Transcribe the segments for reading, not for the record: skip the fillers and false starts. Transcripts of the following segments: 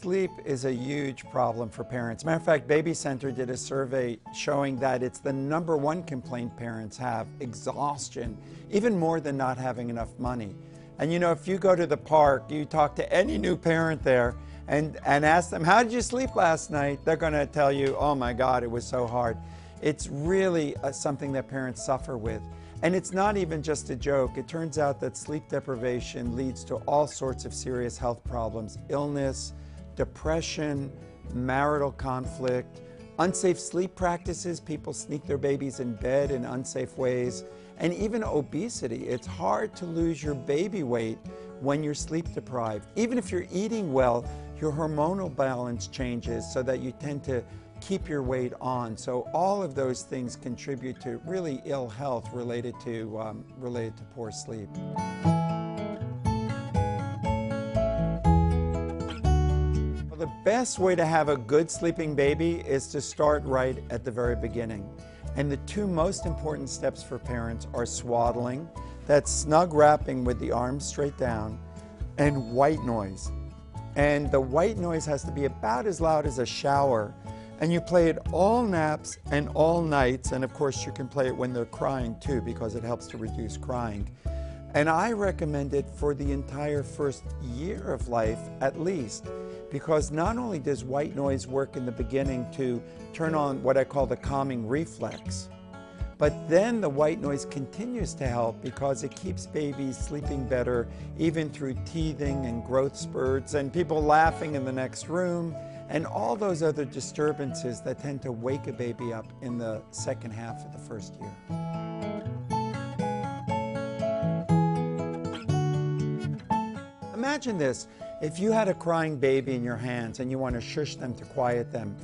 Sleep is a huge problem for parents. Matter of fact, Baby Center did a survey showing that it's the #1 complaint parents have, exhaustion, even more than not having enough money. And you know, if you go to the park, you talk to any new parent there and ask them, how did you sleep last night? They're going to tell you, oh my God, it was so hard. It's really something that parents suffer with. And it's not even just a joke. It turns out that sleep deprivation leads to all sorts of serious health problems: illness, depression, marital conflict, unsafe sleep practices. People sneak their babies in bed in unsafe ways, and even obesity. It's hard to lose your baby weight when you're sleep deprived. Even if you're eating well, your hormonal balance changes so that you tend to keep your weight on. So all of those things contribute to really ill health related to poor sleep. Well, the best way to have a good sleeping baby is to start right at the very beginning. And the two most important steps for parents are swaddling, that's snug wrapping with the arms straight down, and white noise. And the white noise has to be about as loud as a shower. And you play it all naps and all nights, and of course you can play it when they're crying too, because it helps to reduce crying. And I recommend it for the entire first year of life at least, because not only does white noise work in the beginning to turn on what I call the calming reflex, but then the white noise continues to help because it keeps babies sleeping better even through teething and growth spurts and people laughing in the next room, and all those other disturbances that tend to wake a baby up in the second half of the first year. Imagine this, if you had a crying baby in your hands and you want to shush them to quiet them.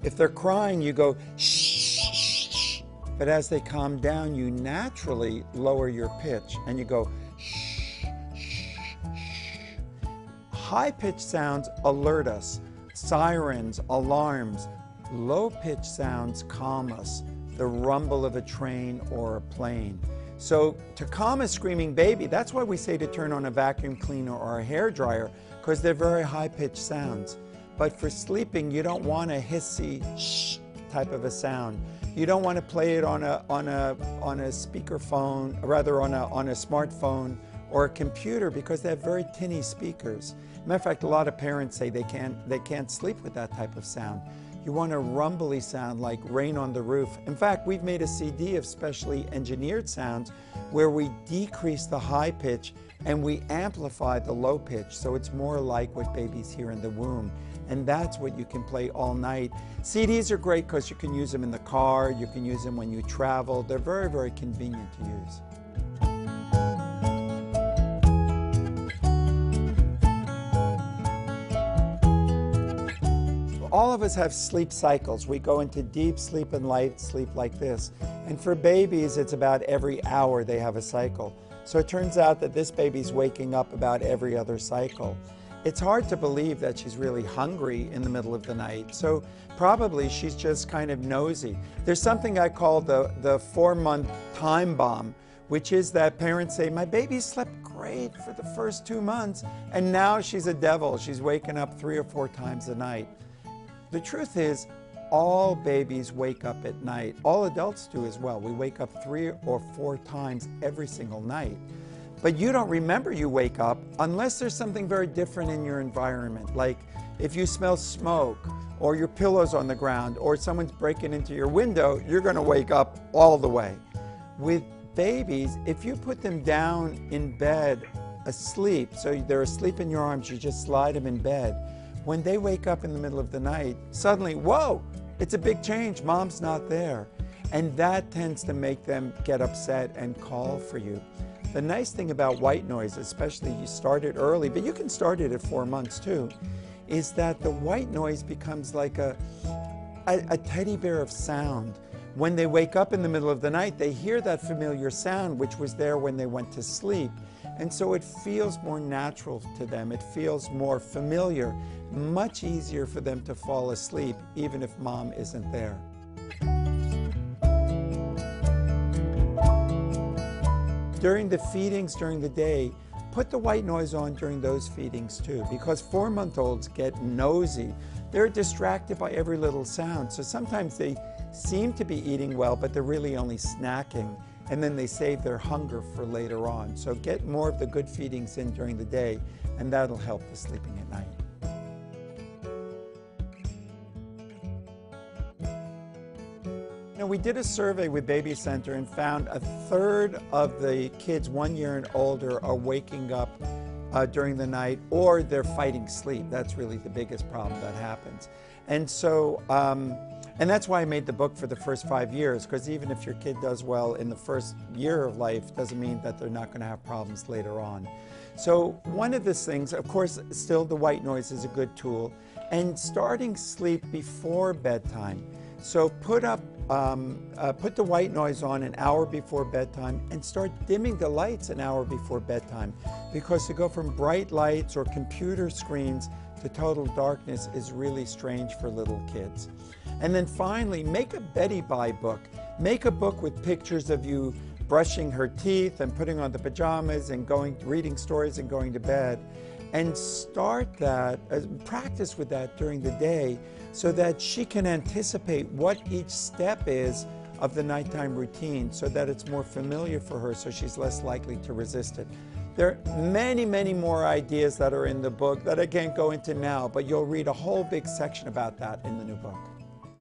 If they're crying, you go shh, shh, shh. But as they calm down, you naturally lower your pitch and you go shh, shh, shh. High-pitched sounds alert us. Sirens, alarms. Low-pitched sounds calm us, the rumble of a train or a plane. So to calm a screaming baby, that's why we say to turn on a vacuum cleaner or a hair dryer, because they're very high-pitched sounds. But for sleeping, you don't want a hissy shh type of a sound. You don't want to play it on a speakerphone, rather on a smartphone or a computer, because they have very tinny speakers. Matter of fact, a lot of parents say they can't sleep with that type of sound. You want a rumbly sound like rain on the roof. In fact, we've made a CD of specially engineered sounds where we decrease the high pitch and we amplify the low pitch, so it's more like what babies hear in the womb. And that's what you can play all night. CDs are great because you can use them in the car, you can use them when you travel. They're very, very convenient to use. All of us have sleep cycles. We go into deep sleep and light sleep like this. And for babies, it's about every hour they have a cycle. So it turns out that this baby's waking up about every other cycle. It's hard to believe that she's really hungry in the middle of the night. So probably she's just kind of nosy. There's something I call the 4-month time bomb, which is that parents say, my baby slept great for the first 2 months, and now she's a devil. She's waking up 3 or 4 times a night. The truth is, all babies wake up at night. All adults do as well. We wake up 3 or 4 times every single night. But you don't remember you wake up unless there's something very different in your environment. Like if you smell smoke, or your pillow's on the ground, or someone's breaking into your window, you're going to wake up all the way. With babies, if you put them down in bed asleep, so they're asleep in your arms, you just slide them in bed. When they wake up in the middle of the night, suddenly, whoa, it's a big change, mom's not there. And that tends to make them get upset and call for you. The nice thing about white noise, especially you start it early, but you can start it at 4 months too, is that the white noise becomes like a teddy bear of sound. When they wake up in the middle of the night, they hear that familiar sound which was there when they went to sleep. And so it feels more natural to them. It feels more familiar, much easier for them to fall asleep, even if mom isn't there. During the feedings during the day, put the white noise on during those feedings too, because 4-month-olds get nosy. They're distracted by every little sound. So sometimes they seem to be eating well, but they're really only snacking, and then they save their hunger for later on. So get more of the good feedings in during the day, and that'll help the sleeping at night. Now, we did a survey with Baby Center and found 1/3 of the kids 1 year and older are waking up during the night, or they're fighting sleep. That's really the biggest problem that happens. And so, and that's why I made the book for the first 5 years, because even if your kid does well in the first year of life, doesn't mean that they're not going to have problems later on. So one of the things, of course, still the white noise is a good tool, and starting sleep before bedtime. So put the white noise on an hour before bedtime and start dimming the lights an hour before bedtime, because to go from bright lights or computer screens to total darkness is really strange for little kids. And then finally, make a Betty Bye book. Make a book with pictures of you brushing her teeth and putting on the pajamas and reading stories and going to bed. And start that, practice with that during the day, so that she can anticipate what each step is of the nighttime routine, so that it's more familiar for her, so she's less likely to resist it. There are many, many more ideas that are in the book that I can't go into now, but you'll read a whole big section about that in the new book.